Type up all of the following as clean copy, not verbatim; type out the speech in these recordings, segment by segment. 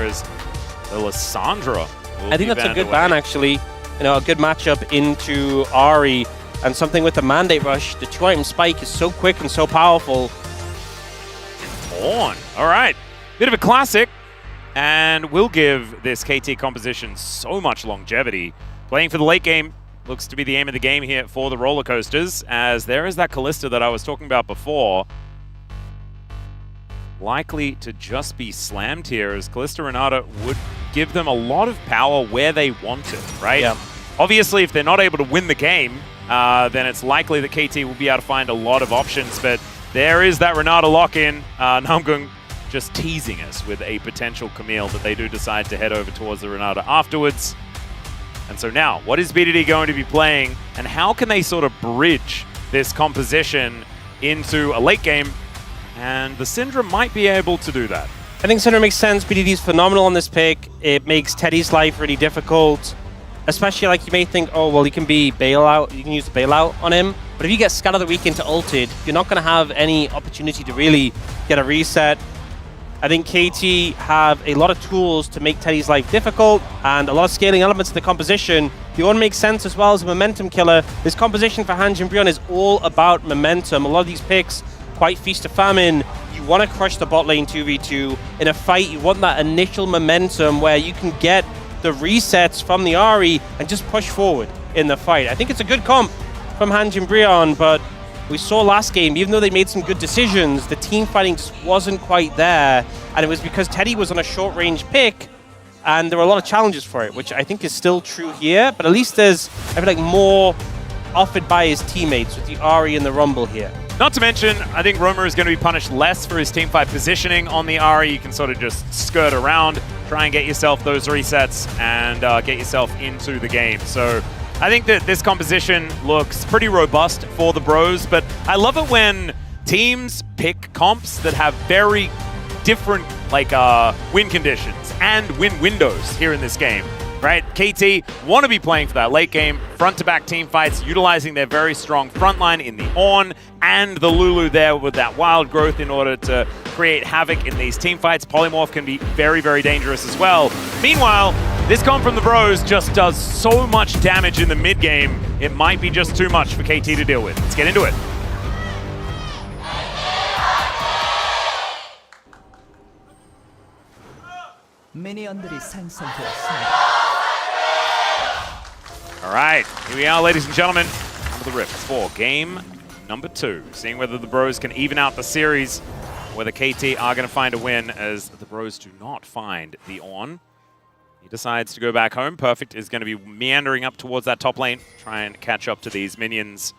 as the Lissandra. I think that's a good ban, actually. You know, a good matchup into Ahri, and something with the Mandate Rush. The 2-item spike is so quick and so powerful. On. All right. Bit of a classic, and will give this KT composition so much longevity. Playing for the late game looks to be the aim of the game here for the roller coasters, as there is that Kalista that I was talking about before. Likely to just be slammed here, as Kalista Renata would give them a lot of power where they want it, right? Yeah. Obviously, if they're not able to win the game, then it's likely that KT will be able to find a lot of options, but there is that Renata lock-in. Namgung just teasing us with a potential Camille that they do decide to head over towards the Renata afterwards. And so now, what is BDD going to be playing, and how can they sort of bridge this composition into a late game? And the Syndra might be able to do that. I think Syndra makes sense. BDD is phenomenal on this pick. It makes Teddy's life really difficult. Especially, like, you may think, oh, well, he can be bailout. You can use the bailout on him. But if you get Scatter the Week into ulted, you're not going to have any opportunity to really get a reset. I think KT have a lot of tools to make Teddy's life difficult, and a lot of scaling elements to the composition. The Ornn makes sense as well as a momentum killer. This composition for HANJIN BRION is all about momentum. A lot of these picks, quite feast or famine. You want to crush the bot lane 2v2. In a fight, you want that initial momentum where you can get the resets from the Ahri and just push forward in the fight. I think it's a good comp from HANJIN BRION, but we saw last game, even though they made some good decisions, the team fighting just wasn't quite there. And it was because Teddy was on a short-range pick, and there were a lot of challenges for it, which I think is still true here. But at least there's, I feel like, more offered by his teammates with the Ahri and the Rumble here. Not to mention, I think Romer is going to be punished less for his teamfight positioning on the Ahri. You can sort of just skirt around, try and get yourself those resets, and get yourself into the game. So I think that this composition looks pretty robust for the bros, but I love it when teams pick comps that have very different win conditions and win windows here in this game. Right, KT want to be playing for that late game, front-to-back team fights, utilizing their very strong front line in the Ornn and the Lulu there with that wild growth in order to create havoc in these team fights. Polymorph can be very, very dangerous as well. Meanwhile, this comp from the bros just does so much damage in the mid-game, it might be just too much for KT to deal with. Let's get into it. 미니언들이 생성되었습니다. All right, here we are, ladies and gentlemen. Under the Rift for game number 2. Seeing whether the bros can even out the series, whether KT are going to find a win, as the bros do not find the Ornn. He decides to go back home. Perfect is going to be meandering up towards that top lane, try and catch up to these minions.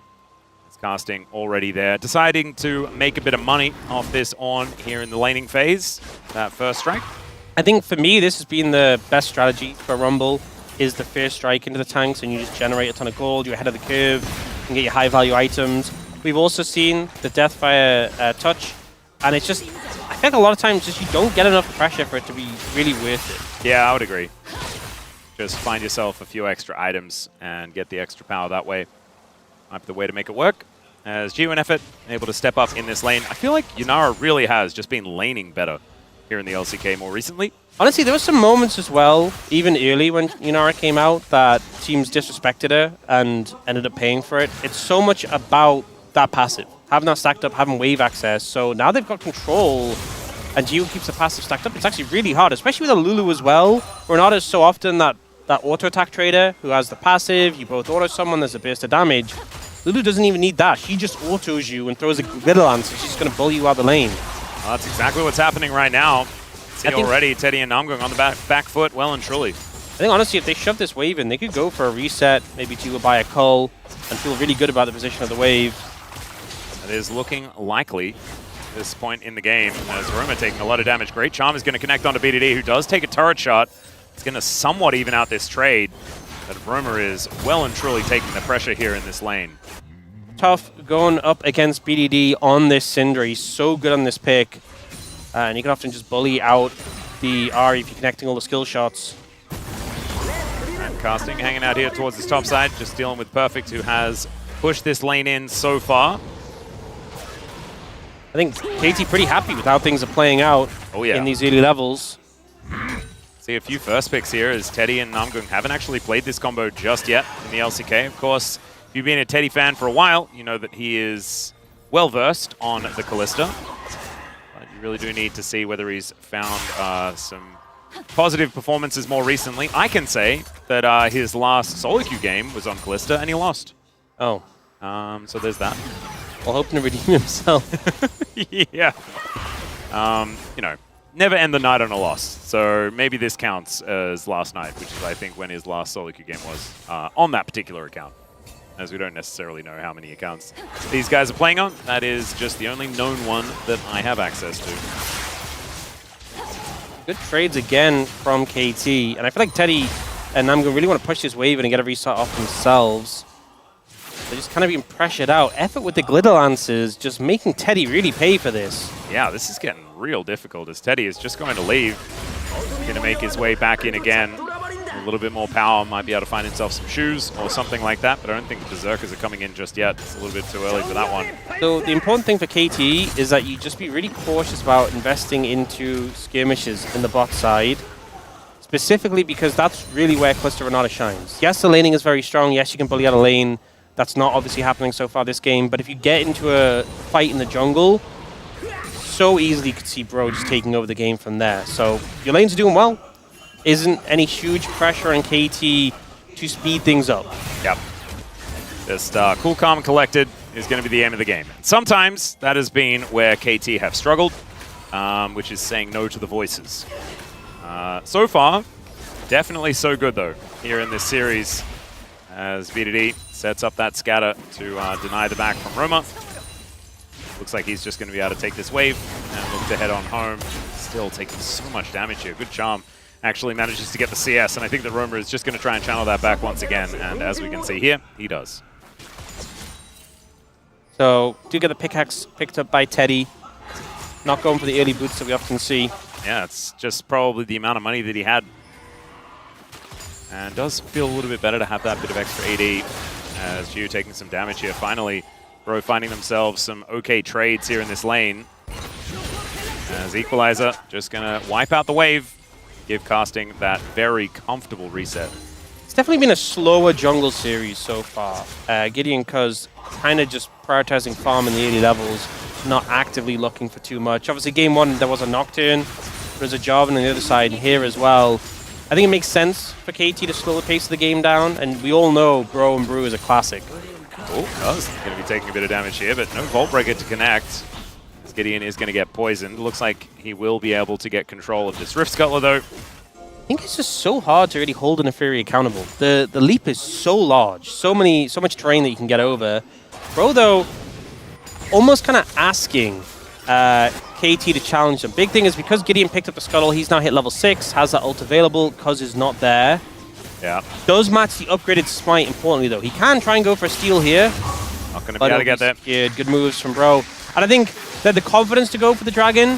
It's casting already there. Deciding to make a bit of money off this Ornn here in the laning phase. That first strike. I think for me, this has been the best strategy for Rumble, is the first strike into the tanks, and you just generate a ton of gold, you're ahead of the curve, you can get your high-value items. We've also seen the Deathfire touch, and it's just, I think a lot of times just you don't get enough pressure for it to be really worth it. Yeah, I would agree. Just find yourself a few extra items and get the extra power that way. Might be the way to make it work. As Geo and Effort able to step up in this lane. I feel like Yunara really has just been laning better here in the LCK more recently. Honestly, there were some moments as well, even early when Yunara came out, that teams disrespected her and ended up paying for it. It's so much about that passive, having that stacked up, having wave access. So now they've got control, and Geo keeps the passive stacked up. It's actually really hard, especially with a Lulu as well. Renata is so often that auto-attack trader who has the passive, you both auto someone, there's a burst of damage. Lulu doesn't even need that. She just autos you and throws a Glitter Lance, and she's going to bully you out the lane. Well, that's exactly what's happening right now. See already Teddy and Namgung on the back foot, well and truly. I think honestly, if they shove this wave in, they could go for a reset, maybe to buy a cull, and feel really good about the position of the wave. It is looking likely at this point in the game, as Roma taking a lot of damage. Great Charm is going to connect onto BDD, who does take a turret shot. It's going to somewhat even out this trade, but Roma is well and truly taking the pressure here in this lane. Tough going up against BDD on this Syndra. He's so good on this pick. And you can often just bully out the Ahri if you're connecting all the skill shots. And casting, hanging out here towards this top side, just dealing with Perfect, who has pushed this lane in so far. I think KT pretty happy with how things are playing out in these early levels. See a few first picks here as Teddy and Namgung haven't actually played this combo just yet in the LCK. Of course, if you've been a Teddy fan for a while, you know that he is well-versed on the Kalista. But you really do need to see whether he's found some positive performances more recently. I can say that his last solo queue game was on Kalista and he lost. Oh. So there's that. Well, hoping to redeem himself. Yeah. You know, never end the night on a loss. So maybe this counts as last night, which is, I think, when his last solo queue game was on that particular account. As we don't necessarily know how many accounts these guys are playing on. That is just the only known one that I have access to. Good trades again from KT, and I feel like Teddy and Namgung really want to push this wave and get a restart off themselves. They're just kind of being pressured out. Effort with the glitter lances, just making Teddy really pay for this. Yeah, this is getting real difficult as Teddy is just going to leave. Going to make his way back in again. A little bit more power, might be able to find himself some shoes or something like that, but I don't think the Berserkers are coming in just yet. It's a little bit too early for that one. So the important thing for KT is that you just be really cautious about investing into skirmishes in the bot side, specifically because that's really where Cluster Renata shines. Yes, the laning is very strong. Yes, you can bully out a lane. That's not obviously happening so far this game, but if you get into a fight in the jungle, so easily you could see Bro just taking over the game from there. So your lanes are doing well. Isn't any huge pressure on KT to speed things up. Yep. Just cool, calm, and collected is going to be the aim of the game. Sometimes that has been where KT have struggled, which is saying no to the voices. So far, definitely so good, though, here in this series, as VDD sets up that scatter to deny the back from Roma. Looks like he's just going to be able to take this wave and look to head on home. Still taking so much damage here. Good charm. Actually manages to get the CS, and I think that Roma is just going to try and channel that back once again, and as we can see here, he does. So, do get the pickaxe picked up by Teddy. Not going for the early boots that we often see. Yeah, it's just probably the amount of money that he had. And does feel a little bit better to have that bit of extra AD, as Gio taking some damage here. Finally, Bro finding themselves some okay trades here in this lane. As Equalizer just going to wipe out the wave. Give casting that very comfortable reset. It's definitely been a slower jungle series so far. Gideon Cuz kind of just prioritizing farm in the early levels, not actively looking for too much. Obviously, game one, there was a Nocturne, there was a Jarvan on the other side, and here as well. I think it makes sense for KT to slow the pace of the game down, and we all know Bro and Brew is a classic. Oh, Cuz going to be taking a bit of damage here, but no Vault Breaker to connect. Gideon is going to get poisoned. Looks like he will be able to get control of this Rift Scuttler, though. I think it's just so hard to really hold an Inferi accountable. The leap is so large, so much terrain that you can get over. Bro, though, almost kind of asking KT to challenge them. Big thing is because Gideon picked up the Scuttle, he's now hit level 6, has that ult available, Cuz is not there. Yeah. Does match the upgraded Smite, importantly, though. He can try and go for a steal here. Not going to be able to get there. Good moves from Bro. And I think they had the confidence to go for the Dragon,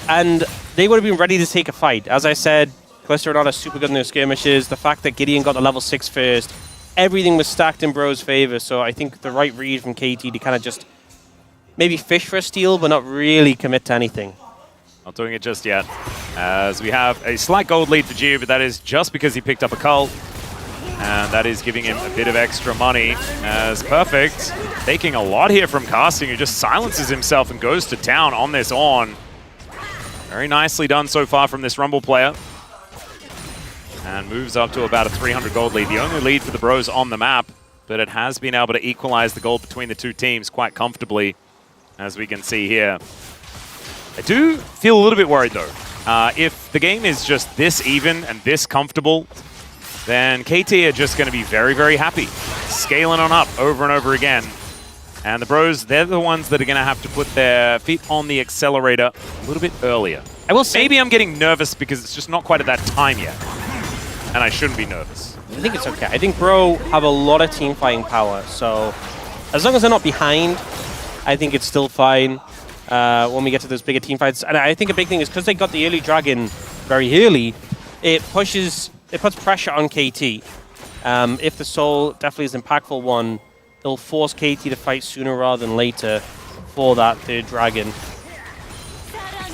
and they would have been ready to take a fight. As I said, Cluster are not super good in their skirmishes. The fact that Gideon got the level 6 first, everything was stacked in Bro's favor. So I think the right read from KT to kind of just maybe fish for a steal, but not really commit to anything. Not doing it just yet, as we have a slight gold lead for Gio, but that is just because he picked up a Cull. And that is giving him a bit of extra money, as Perfect taking a lot here from Casting, who just silences himself and goes to town on this on. Very nicely done so far from this Rumble player. And moves up to about a 300 gold lead. The only lead for the Bros on the map, but it has been able to equalize the gold between the two teams quite comfortably, as we can see here. I do feel a little bit worried, though. If the game is just this even and this comfortable, then KT are just going to be very, very happy, scaling on up over and over again. And the Bros, they're the ones that are going to have to put their feet on the accelerator a little bit earlier. I will say, maybe I'm getting nervous because it's just not quite at that time yet. And I shouldn't be nervous. I think it's okay. I think Bro have a lot of team fighting power, so as long as they're not behind, I think it's still fine when we get to those bigger team fights. And I think a big thing is because they got the early Dragon very early, it puts pressure on KT. If the Soul definitely is an impactful one, it'll force KT to fight sooner rather than later for that third Dragon.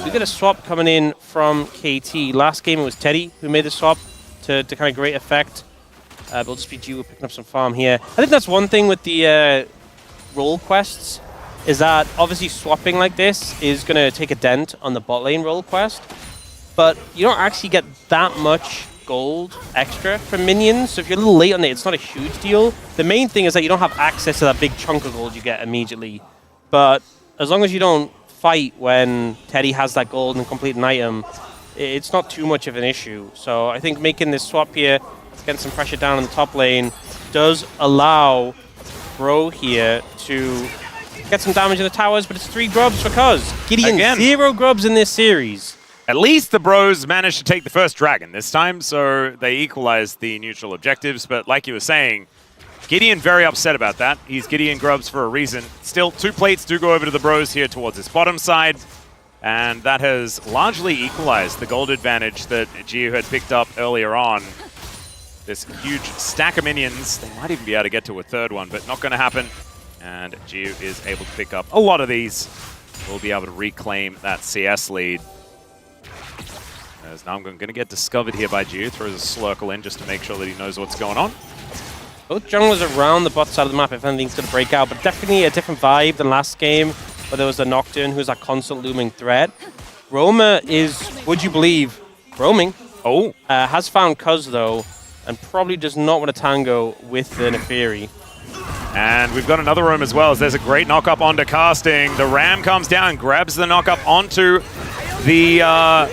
we got a swap coming in from KT. Last game it was Teddy who made the swap to kind of great effect. But we'll just be Gio picking up some farm here. I think that's one thing with the role quests, is that obviously swapping like this is going to take a dent on the bot lane role quest. But you don't actually get that much gold extra from minions, so if you're a little late on it, it's not a huge deal. The main thing is that you don't have access to that big chunk of gold you get immediately. But as long as you don't fight when Teddy has that gold and complete an item, it's not too much of an issue. So I think making this swap here, getting some pressure down in the top lane, does allow Bro here to get some damage in the towers, but it's 3 grubs for Cuz. Gideon, Again. 0 grubs in this series. At least the Bros managed to take the first dragon this time, so they equalized the neutral objectives. But like you were saying, Gideon very upset about that. He's Gideon grubs for a reason. Still, 2 plates do go over to the Bros here towards his bottom side, and that has largely equalized the gold advantage that Gio had picked up earlier on. This huge stack of minions. They might even be able to get to a 3rd one, but not going to happen. And Gio is able to pick up a lot of these. We'll be able to reclaim that CS lead. As now I'm going to get discovered here by Gio. Throws a Slurkle in just to make sure that he knows what's going on. Both junglers around the bot side of the map if anything's going to break out, but definitely a different vibe than last game, where there was the Nocturne who's that constant looming threat. Roma is, would you believe, roaming. Oh. Has found Cuz though, and probably does not want to tango with the Neferi. And we've got another room as well, as there's a great knock-up onto Casting. The Ram comes down, grabs the knock-up onto the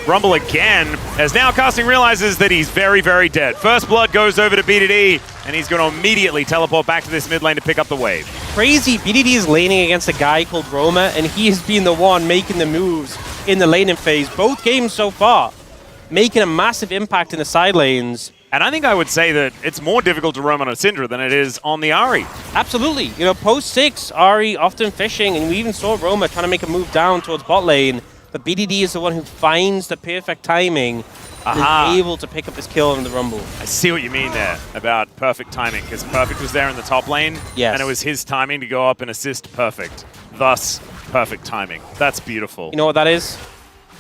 Rumble again, as now Casting realizes that he's very, very dead. First blood goes over to BDD, and he's going to immediately teleport back to this mid lane to pick up the wave. Crazy, BDD is laning against a guy called Roma, and he has been the one making the moves in the laning phase, both games so far, making a massive impact in the side lanes. And I think I would say that it's more difficult to roam on a Syndra than it is on the Ahri. Absolutely. You know, post 6, Ahri often fishing, and we even saw Roma trying to make a move down towards bot lane, but BDD is the one who finds the perfect timing and is able to pick up this kill in the Rumble. I see what you mean there about perfect timing, because Perfect was there in the top lane, yes, and it was his timing to go up and assist Perfect. Thus, perfect timing. That's beautiful. You know what that is?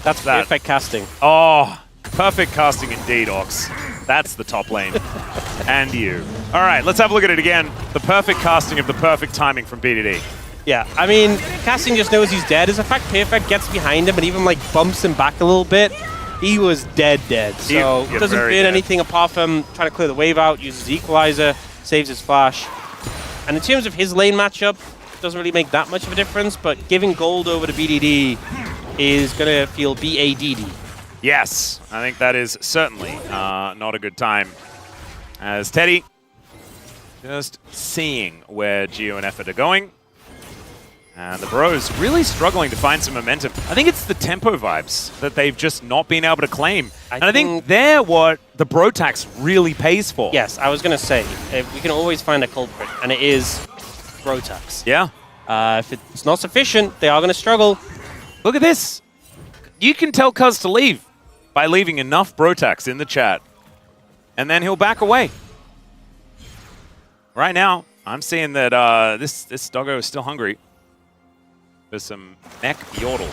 That's perfect casting. Oh, perfect casting indeed, Ox. That's the top lane. And you. All right, let's have a look at it again. The perfect casting of the perfect timing from BDD. Yeah, I mean, Casting just knows he's dead. As a fact, Perfect gets behind him and even like bumps him back a little bit. He was dead. So He doesn't burn anything apart from trying to clear the wave out, uses Equalizer, saves his flash. And in terms of his lane matchup, doesn't really make that much of a difference, but giving gold over to BDD is going to feel BADD. Yes, I think that is certainly not a good time. As Teddy just seeing where Gio and Effort are going. And the Bros really struggling to find some momentum. I think it's the tempo vibes that they've just not been able to claim. And I think they're what the Bro tax really pays for. Yes, I was going to say, we can always find a culprit, and it is Bro tax. Yeah. If it's not sufficient, they are going to struggle. Look at this. You can tell Cuz to leave by leaving enough Bro tax in the chat. And then he'll back away. Right now, I'm seeing that this doggo is still hungry. There's some mech yordle.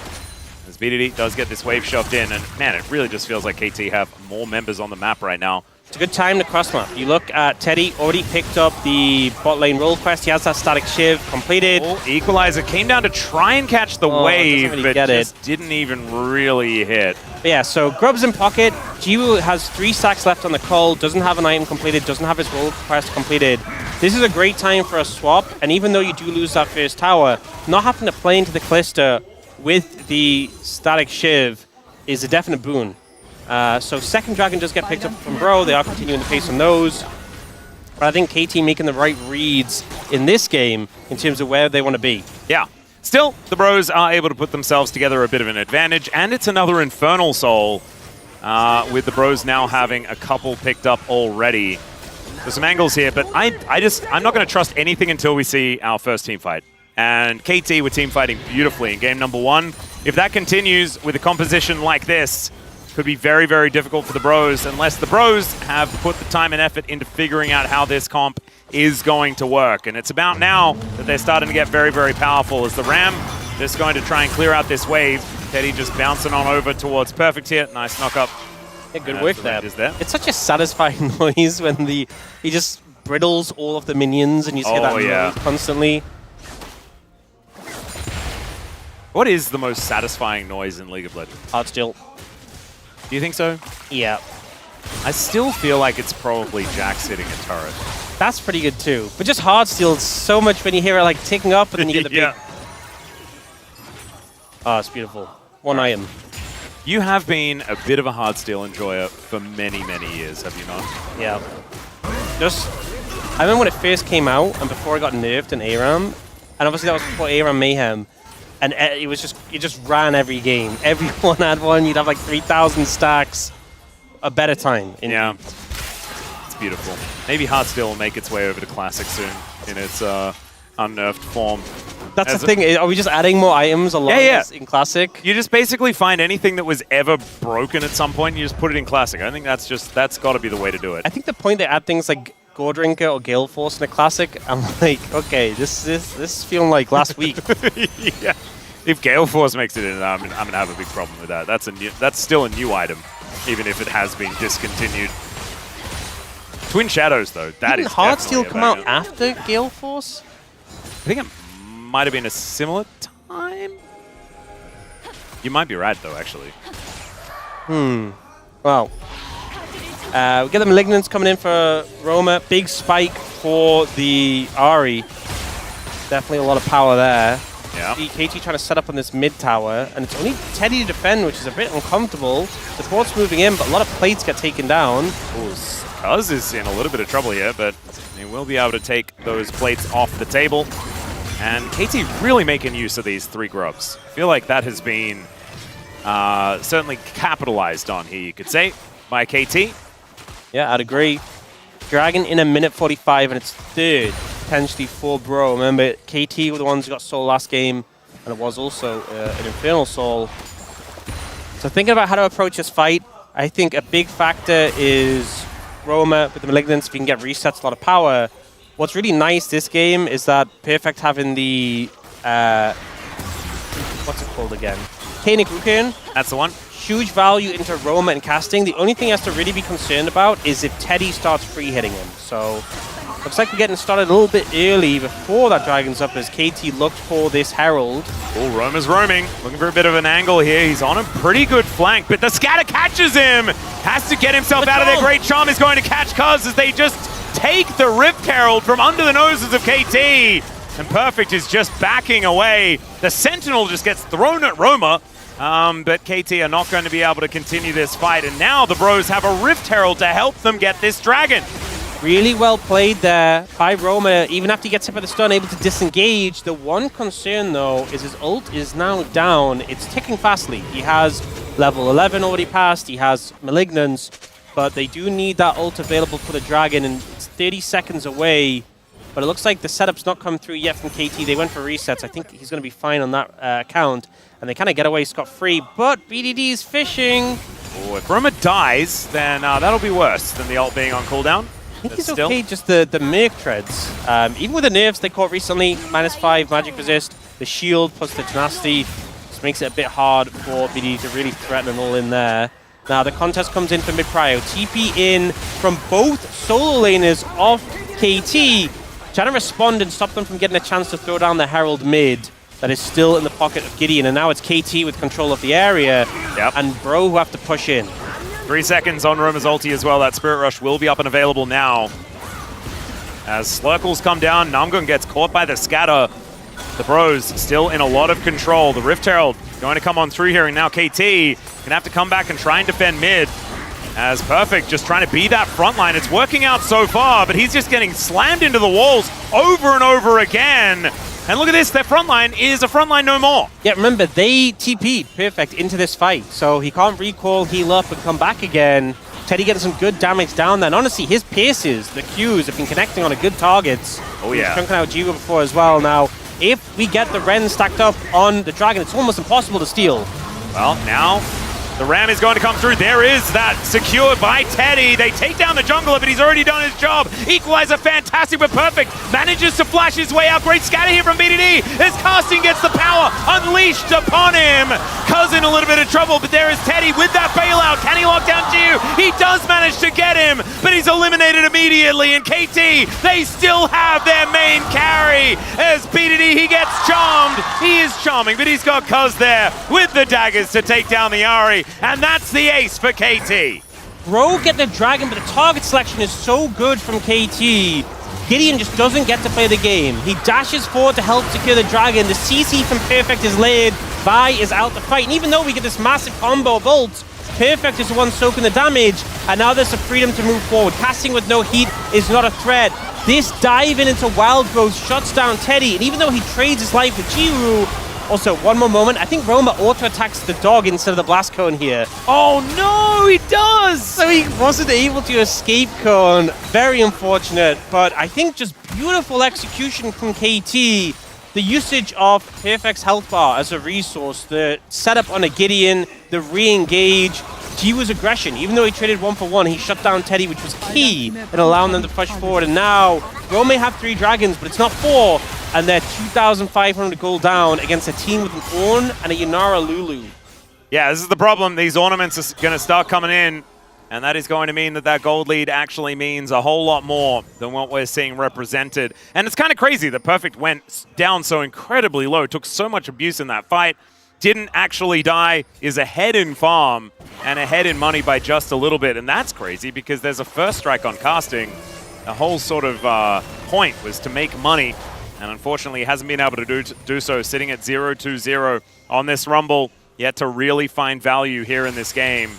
As BDD does get this wave shoved in, and man, it really just feels like KT have more members on the map right now. It's a good time to cross map. You look at Teddy, already picked up the bot lane roll quest. He has that static shiv completed. Oh, Equalizer came down to try and catch the wave, really but just didn't even really hit. But yeah, so Grub's in pocket. Jiwoo has 3 stacks left on the call, doesn't have an item completed, doesn't have his roll quest completed. This is a great time for a swap, and even though you do lose that first tower, not having to play into the Callisto with the static shiv is a definite boon. So second dragon does get picked up from Bro. They are continuing the pace on those. But I think KT making the right reads in this game in terms of where they want to be. Yeah. Still, the Bros are able to put themselves together a bit of an advantage, and it's another Infernal Soul, with the Bros now having a couple picked up already. There's some angles here, but I'm not going to trust anything until we see our first team fight. And KT were team fighting beautifully in game number 1. If that continues with a composition like this, could be very, very difficult for the Bros unless the Bros have put the time and effort into figuring out how this comp is going to work. And it's about now that they're starting to get very, very powerful as the Ram just going to try and clear out this wave. Teddy just bouncing on over towards Perfect here. Nice knock up. Yeah, good work there. there. It's such a satisfying noise when he just briddles all of the minions and you just hear that noise constantly. What is the most satisfying noise in League of Legends? Heartsteel. Do you think so? Yeah. I still feel like it's probably Jax hitting a turret. That's pretty good too. But just Heartsteel, so much when you hear it like ticking up and then you get the big... Oh, it's beautiful. One item. You have been a bit of a Heartsteel enjoyer for many, many years, have you not? Yeah. I remember when it first came out and before it got nerfed in ARAM, and obviously that was before ARAM Mayhem, and it just ran every game. Everyone had one. You'd have like 3,000 stacks. A better time. Yeah. It's beautiful. Maybe Heartsteel will make its way over to Classic soon in its unnerfed form. That's the thing. Are we just adding more items along in Classic? You just basically find anything that was ever broken at some point, and you just put it in Classic. I think that's got to be the way to do it. I think the point they add things like Gore Drinker or Gale Force in the Classic, I'm like, okay, this is feeling like last week. Yeah. If Gale Force makes it in, I'm gonna have a big problem with that. That's still a new item, even if it has been discontinued. Twin Shadows, though, that is Heartsteel come out after Gale Force? I think it might have been a similar time. You might be right, though, actually. Well, we get the Malignants coming in for Roma. Big spike for the Ahri. Definitely a lot of power there. Yeah. KT trying to set up on this mid tower, and it's only Teddy to defend, which is a bit uncomfortable. The port's moving in, but a lot of plates get taken down. Ooh, Cuz is in a little bit of trouble here, but he will be able to take those plates off the table. And KT really making use of these 3 grubs. I feel like that has been certainly capitalized on here, you could say, by KT. Yeah, I'd agree. Dragon in a minute 45, and it's third, potentially for Bro. Remember, KT were the ones who got Soul last game, and it was also an Infernal Soul. So thinking about how to approach this fight, I think a big factor is Roma with the Malignants. If you can get resets, a lot of power. What's really nice this game is that Perfect having the... what's it called again? Koenig Ruken. That's the one. Huge value into Roma and casting. The only thing he has to really be concerned about is if Teddy starts free hitting him. So looks like we're getting started a little bit early before that Dragon's up as KT looked for this Herald. Oh, Roma's roaming, looking for a bit of an angle here. He's on a pretty good flank, but the scatter catches him. Has to get himself out of there. Great Charm is going to catch Cuz as they just take the Rift Herald from under the noses of KT. And Perfect is just backing away. The Sentinel just gets thrown at Roma. But KT are not going to be able to continue this fight. And now the Bros have a Rift Herald to help them get this Dragon. Really well played there by Roma. Even after he gets hit by the stun, able to disengage. The one concern, though, is his ult is now down. It's ticking fastly. He has level 11 already passed. He has Malignance. But they do need that ult available for the Dragon. And it's 30 seconds away. But it looks like the setup's not come through yet from KT. They went for resets. I think he's going to be fine on that account. And they kind of get away scot-free. But BDD is fishing. Oh, if Roma dies, then that'll be worse than the ult being on cooldown. I think he's okay, just the Merc treads. Even with the nerfs they caught recently, -5 magic resist, the shield plus the tenacity just makes it a bit hard for BDD to really threaten an all in there. Now the contest comes in for mid-prio. TP in from both solo laners of KT. Trying to respond and stop them from getting a chance to throw down the Herald mid that is still in the pocket of Gideon. And now it's KT with control of the area. Yep. And Bro who have to push in. 3 seconds on Roma's ulti as well. That Spirit Rush will be up and available now. As Slurkles come down, Namgun gets caught by the scatter. The Bros still in a lot of control. The Rift Herald going to come on through here, and now KT gonna have to come back and try and defend mid. As Perfect just trying to be that front line. It's working out so far, but he's just getting slammed into the walls over and over again. And look at this, their front line is a front line no more. Yeah, remember, they TP'd Perfect into this fight, so he can't recall, heal up, and come back again. Teddy getting some good damage down there. And honestly, his pierces, the Qs, have been connecting on a good targets. Oh, yeah. He's chunking out Jiva before as well. Now, if we get the Ren stacked up on the Dragon, it's almost impossible to steal. Well, now The Ram is going to come through. There is that secured by Teddy. They take down the jungler, but he's already done his job. Equalizer, fantastic but perfect. Manages to flash his way out. Great scatter here from BDD as Casting gets the power unleashed upon him. Cousin a little bit of trouble, but there is Teddy with that bailout. Can he lock down Jiu? He does manage to get him, but he's eliminated immediately. And KT, they still have their main carry as BDD, he gets charmed. He is charming, but he's got Cuz there with the daggers to take down the Ahri. And that's the ace for KT. Bro get the dragon, but the target selection is so good from KT. Gideon just doesn't get to play the game. He dashes forward to help secure the dragon. The CC from Perfect is laid. Vi is out to fight. And even though we get this massive combo of ults, Perfect is the one soaking the damage. And now there's the freedom to move forward. Casting with no heat is not a threat. This dive into Wild Growth shuts down Teddy. And even though he trades his life with Jiwoo, also, one more moment. I think Roma auto-attacks the dog instead of the blast cone here. Oh no, he does! So he wasn't able to escape cone. Very unfortunate, but I think just beautiful execution from KT. The usage of Perfect's health bar as a resource, the setup on a Gideon, the re-engage, Jiwoo's aggression. Even though he traded 1-for-1, he shut down Teddy, which was key in allowing them to push forward. And now, Rome may have 3 dragons, but it's not 4. And they're 2,500 gold down against a team with an Ornn and a Yanara Lulu. Yeah, this is the problem. These ornaments are going to start coming in, and that is going to mean that that gold lead actually means a whole lot more than what we're seeing represented. And it's kind of crazy that Perfect went down so incredibly low, took so much abuse in that fight, didn't actually die, is ahead in farm, and ahead in money by just a little bit. And that's crazy because there's a first strike on Casting. The whole sort of point was to make money. And unfortunately, he hasn't been able to do so, sitting at 0-2-0 on this Rumble, yet to really find value here in this game.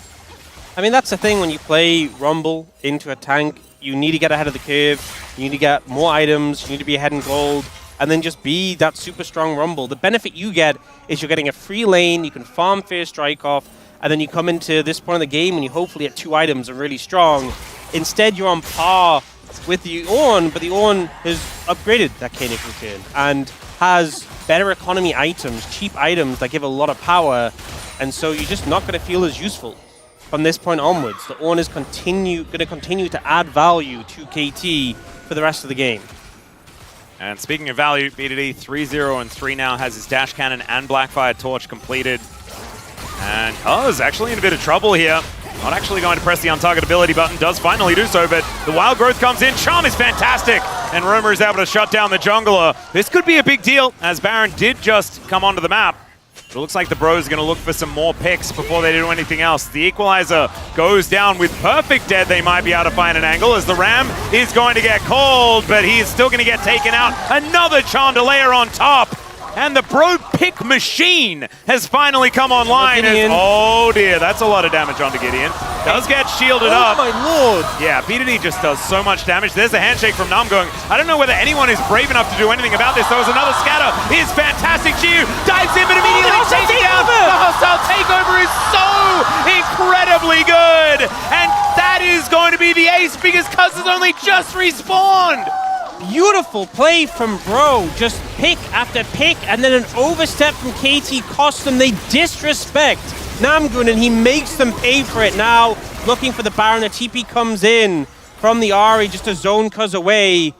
I mean, that's the thing when you play Rumble into a tank. You need to get ahead of the curve. You need to get more items. You need to be ahead in gold. And then just be that super strong Rumble. The benefit you get is you're getting a free lane. You can farm first strike off. And then you come into this point of the game and you hopefully get 2 items and really strong. Instead, you're on par with the Ornn, but the Ornn has upgraded that K-Nick return and has better economy items, cheap items that give a lot of power, and so you're just not going to feel as useful from this point onwards. The Ornn is going to continue to add value to KT for the rest of the game. And speaking of value, BDD 3-0-3 now has his Dash Cannon and Blackfire Torch completed. And is actually in a bit of trouble here. Not actually going to press the untargetability button, does finally do so, but the Wild Growth comes in. Charm is fantastic, and Roma is able to shut down the jungler. This could be a big deal, as Baron did just come onto the map. But it looks like the Bros are going to look for some more picks before they do anything else. The Equalizer goes down with Perfect dead. They might be able to find an angle, as the Ram is going to get called, but he is still going to get taken out. Another Chandelier on top. And the Bro pick machine has finally come online. Oh dear, that's a lot of damage onto Gideon. Does get shielded up. Oh my lord. Yeah, BDD just does so much damage. There's a handshake from Nam going, I don't know whether anyone is brave enough to do anything about this. There was another scatter. It's fantastic. Jiu dives in, but immediately takes it down. The hostile takeover is so incredibly good. And that is going to be the ace because Cuz has only just respawned. Beautiful play from Bro, just pick after pick, and then an overstep from KT cost them. They disrespect Namgun, and he makes them pay for it. Now, looking for the Baron, the TP comes in from the Ahri just to zone Cuz away.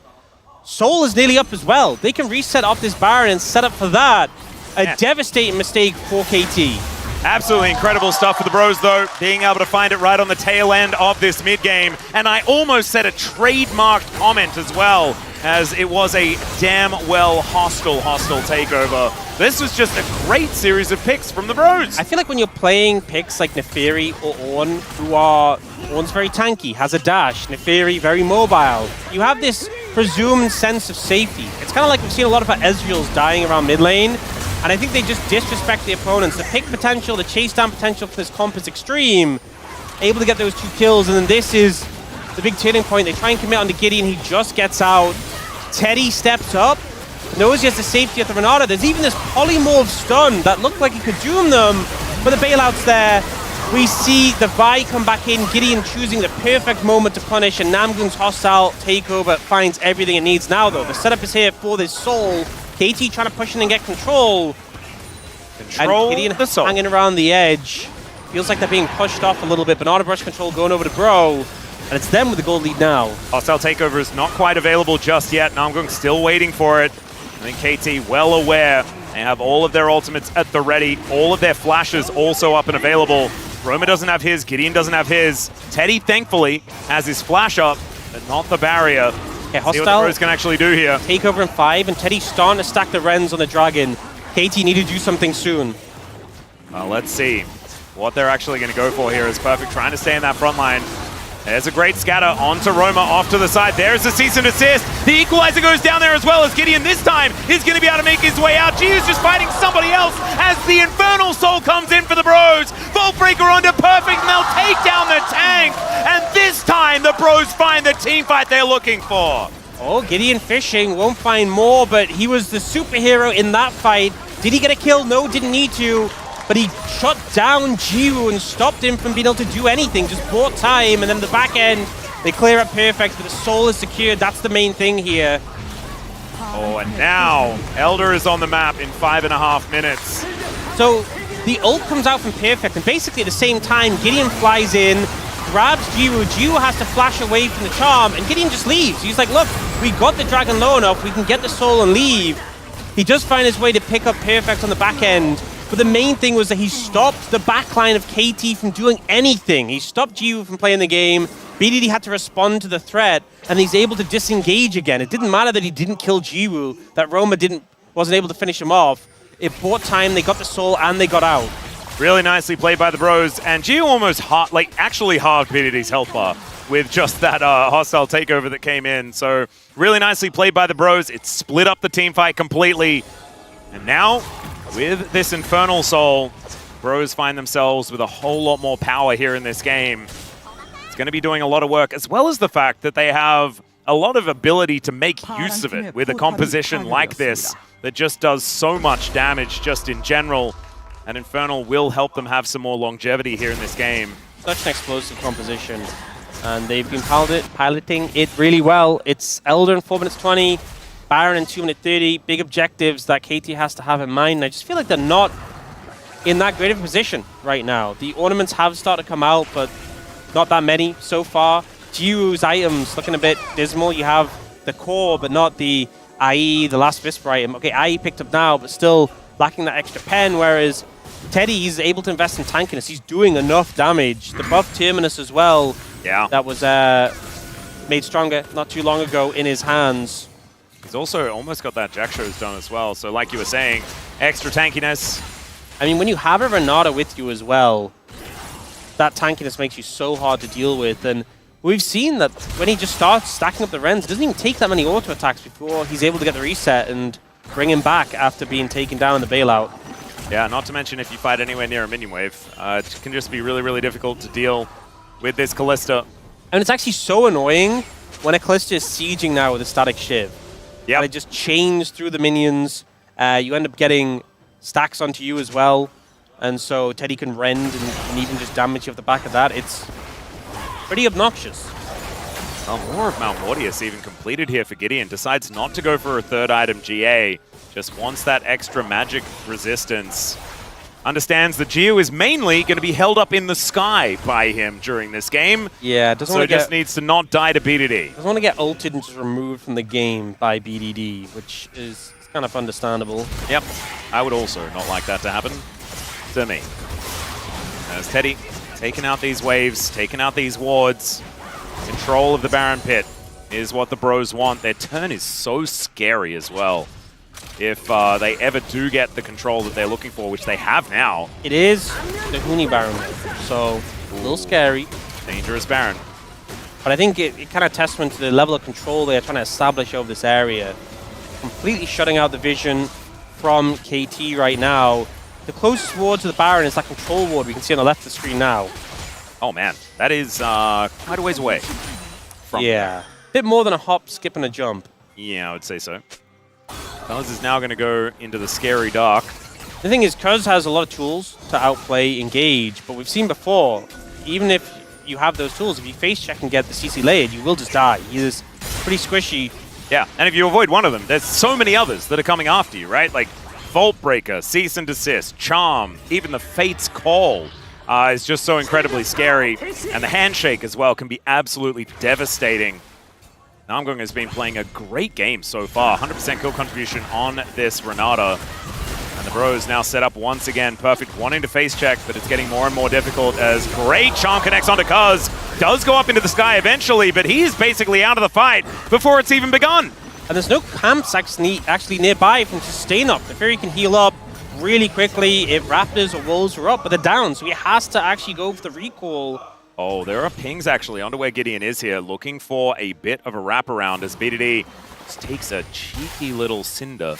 Soul is nearly up as well. They can reset off this Baron and set up for that. A devastating mistake for KT. Absolutely incredible stuff for the Bros, though, being able to find it right on the tail end of this mid-game. And I almost said a trademarked comment as well, as it was a damn well hostile takeover. This was just a great series of picks from the Bros. I feel like when you're playing picks like Neferi or Ornn, who are... Ornn's very tanky, has a dash. Neferi, very mobile. You have this presumed sense of safety. It's kind of like we've seen a lot of our Ezreals dying around mid lane. And I think they just disrespect the opponents. The pick potential, the chase down potential for this comp is extreme. Able to get those 2 kills, and then this is the big turning point. They try and commit onto Gideon, he just gets out. Teddy steps up, knows he has the safety at the Renata. There's even this polymorph stun that looked like he could doom them, but the bailout's there. We see the Vi come back in, Gideon choosing the perfect moment to punish, and Namgun's hostile takeover finds everything it needs now, though. The setup is here for this Soul. KT trying to push in and get control. And Gideon hanging around the edge. Feels like they're being pushed off a little bit. Banana brush control going over to Bro, and it's them with the gold lead now. Hostile takeover is not quite available just yet. Namgung still waiting for it. I think KT well aware. They have all of their ultimates at the ready. All of their flashes also up and available. Roma doesn't have his. Gideon doesn't have his. Teddy, thankfully, has his flash up, but not the barrier. Okay, Hostile. See what the Bros can actually do here. Takeover in 5, and Teddy's starting to stack the Rens on the Dragon. KT need to do something soon. Well, let's see what they're actually going to go for here. Is Perfect trying to stay in that front line. There's a great scatter onto Roma, off to the side. There's the cease and desist. The equalizer goes down there as well as Gideon this time is going to be able to make his way out. Gio's just fighting somebody else as the Infernal Soul comes in for the Bros. Vault Breaker onto Perfect, and they'll take down the tank. And this time the Bros find the team fight they're looking for. Oh, Gideon fishing, won't find more, but he was the superhero in that fight. Did he get a kill? No, didn't need to. But he shot down Jiwoo and stopped him from being able to do anything, just bought time, and then the back end, they clear up Perfect, but the soul is secured. That's the main thing here. Oh, and now Elder is on the map in 5.5 minutes. So the ult comes out from Perfect, and basically at the same time, Gideon flies in, grabs Jiwoo. Jiwoo has to flash away from the charm, and Gideon just leaves. He's like, look, we got the Dragon low enough, we can get the soul and leave. He does find his way to pick up Perfect on the back end. But the main thing was that he stopped the backline of KT from doing anything. He stopped Jiwoo from playing the game. BDD had to respond to the threat, and he's able to disengage again. It didn't matter that he didn't kill Jiwoo, that Roma wasn't able to finish him off. It bought time, they got the soul, and they got out. Really nicely played by the Bros, and Gio almost actually halved BDD's health bar with just that hostile takeover that came in. So really nicely played by the Bros. It split up the team fight completely, and now, with this Infernal Soul, Bros find themselves with a whole lot more power here in this game. It's going to be doing a lot of work, as well as the fact that they have a lot of ability to make use of it with a composition like this that just does so much damage just in general. And Infernal will help them have some more longevity here in this game. Such an explosive composition, and they've been piloting it really well. It's Elder in 4 minutes 20. Baron in 2 minutes 30, big objectives that KT has to have in mind. And I just feel like they're not in that great of a position right now. The ornaments have started to come out, but not that many so far. Jiwoo's items looking a bit dismal. You have the core, but not the IE, the last Whisper item. Okay, IE picked up now, but still lacking that extra pen, whereas Teddy is able to invest in tankiness. He's doing enough damage. The buff Terminus as well, that was made stronger not too long ago in his hands. He's also almost got that Jack Shows done as well. So like you were saying, extra tankiness. I mean, when you have a Renata with you as well, that tankiness makes you so hard to deal with. And we've seen that when he just starts stacking up the Rens, it doesn't even take that many auto attacks before he's able to get the reset and bring him back after being taken down in the bailout. Yeah, not to mention if you fight anywhere near a minion wave, it can just be really, really difficult to deal with this Kalista. And it's actually so annoying when a Kalista is sieging now with a static Shiv. Yeah, they just chains through the minions. You end up getting stacks onto you as well. And so Teddy can rend and even just damage you off the back of that. It's pretty obnoxious. Well, more of Mount Mortius even completed here for Gideon. Decides not to go for a third item GA. Just wants that extra magic resistance. Understands that Gio is mainly going to be held up in the sky by him during this game. Yeah, so just needs to not die to BDD. Doesn't want to get ulted and just removed from the game by BDD, which is kind of understandable. Yep, I would also not like that to happen to me. As Teddy taking out these waves, taking out these wards. Control of the Baron Pit is what the Bros want. Their turn is so scary as well. If they ever do get the control that they're looking for, which they have now. It is the Huni Baron, so a little scary. Dangerous Baron. But I think it kind of testament to the level of control they're trying to establish over this area. Completely shutting out the vision from KT right now. The closest ward to the Baron is that control ward we can see on the left of the screen now. Oh man, that is quite a ways away from a bit more than a hop, skip, and a jump. Yeah, I would say so. Cuz is now going to go into the scary dark. The thing is, Cuz has a lot of tools to outplay Engage, but we've seen before, even if you have those tools, if you face check and get the CC layered, you will just die. He is pretty squishy. Yeah, and if you avoid one of them, there's so many others that are coming after you, right? Like Vault Breaker, Cease and Desist, Charm, even the Fate's Call. is just so incredibly scary. And the handshake as well can be absolutely devastating. Namgung has been playing a great game so far. 100% kill contribution on this Renata. And the Bros now set up once again. Perfect, wanting to face check, but it's getting more and more difficult as great charm connects onto Cuz. Does go up into the sky eventually, but he's basically out of the fight before it's even begun. And there's no camps actually nearby from sustain up. The Fury can heal up really quickly if Raptors or Wolves are up, but they're down, so he has to actually go for the recall. Oh, there are pings actually onto where Gideon is here, looking for a bit of a wraparound as BDD just takes a cheeky little cinder.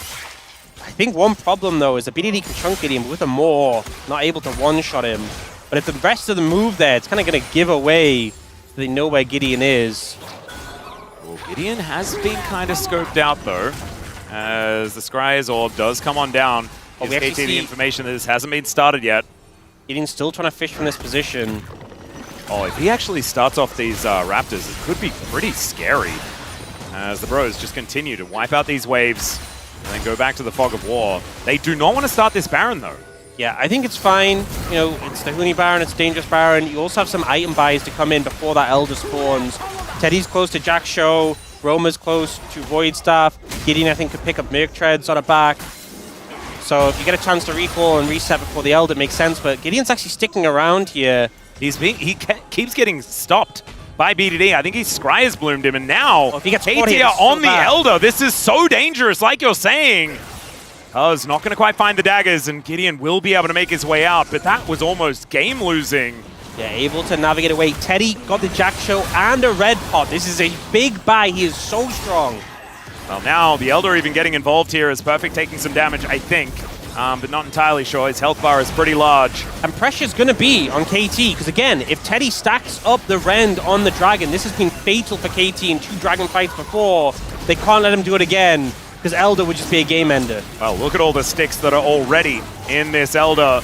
I think one problem though is that BDD can chunk Gideon with a Maw, not able to one-shot him. But if the rest of the move there, it's kind of going to give away that they know where Gideon is. Well, Gideon has been kind of scoped out though, as the Scry's Orb does come on down. Oh, we Gives actually KT the see information that this hasn't been started yet. Gideon's still trying to fish from this position. Oh, if he actually starts off these Raptors, it could be pretty scary. As the Bros just continue to wipe out these waves and then go back to the Fog of War. They do not want to start this Baron though. Yeah, I think it's fine. You know, it's the Huni Baron, it's Dangerous Baron. You also have some item buys to come in before that Elder spawns. Teddy's close to Jack Show. Roma's close to Void Staff. Gideon, I think, could pick up Merc Treads on a back. So if you get a chance to recall and reset before the Elder, it makes sense. But Gideon's actually sticking around here. He keeps getting stopped by BDD. I think he Scry's bloomed him, and now if he gets KT caught, are on the Elder. This is so dangerous, like you're saying. Cuz not going to quite find the daggers, and Gideon will be able to make his way out, but that was almost game-losing. Yeah, able to navigate away. Teddy got the Jack Show and a red pot. This is a big buy. He is so strong. Well, now the Elder even getting involved here is Perfect taking some damage, I think. But not entirely sure. His health bar is pretty large. And pressure's going to be on KT, because again, if Teddy stacks up the Rend on the Dragon, this has been fatal for KT in 2 Dragon fights before. They can't let him do it again, because Elder would just be a game ender. Well, look at all the sticks that are already in this Elder.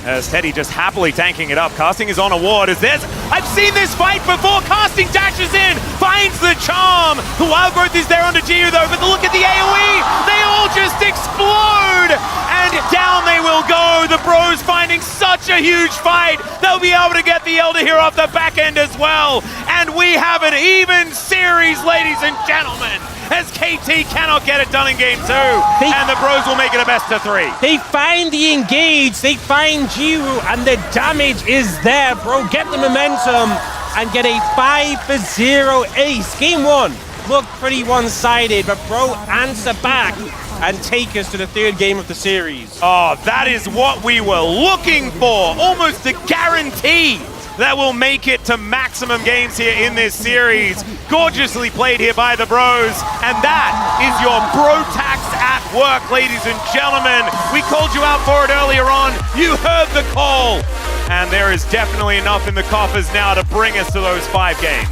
As Teddy just happily tanking it up. Casting is on a ward. I've seen this fight before. Casting dashes in, finds the charm. The Wild Growth is there onto Giyu though, but look at the AoE. They all just explode. And down they will go. The Bros finding such a huge fight. They'll be able to get the Elder here off the back end as well. And we have an even series, ladies and gentlemen, as KT cannot get it done in game 2. And the Bros will make it a best of 3. They find the engage, they find Giyu, and the damage is there, bro. Get the momentum and get a 5-0 ace. Game 1 looked pretty one-sided, but bro, answer back and take us to the 3rd game of the series. Oh, that is what we were looking for. Almost a guarantee that will make it to maximum games here in this series. Gorgeously played here by the Bros. And that is your Bro Tax at work, ladies and gentlemen. We called you out for it earlier on. You heard the call. And there is definitely enough in the coffers now to bring us to those 5 games.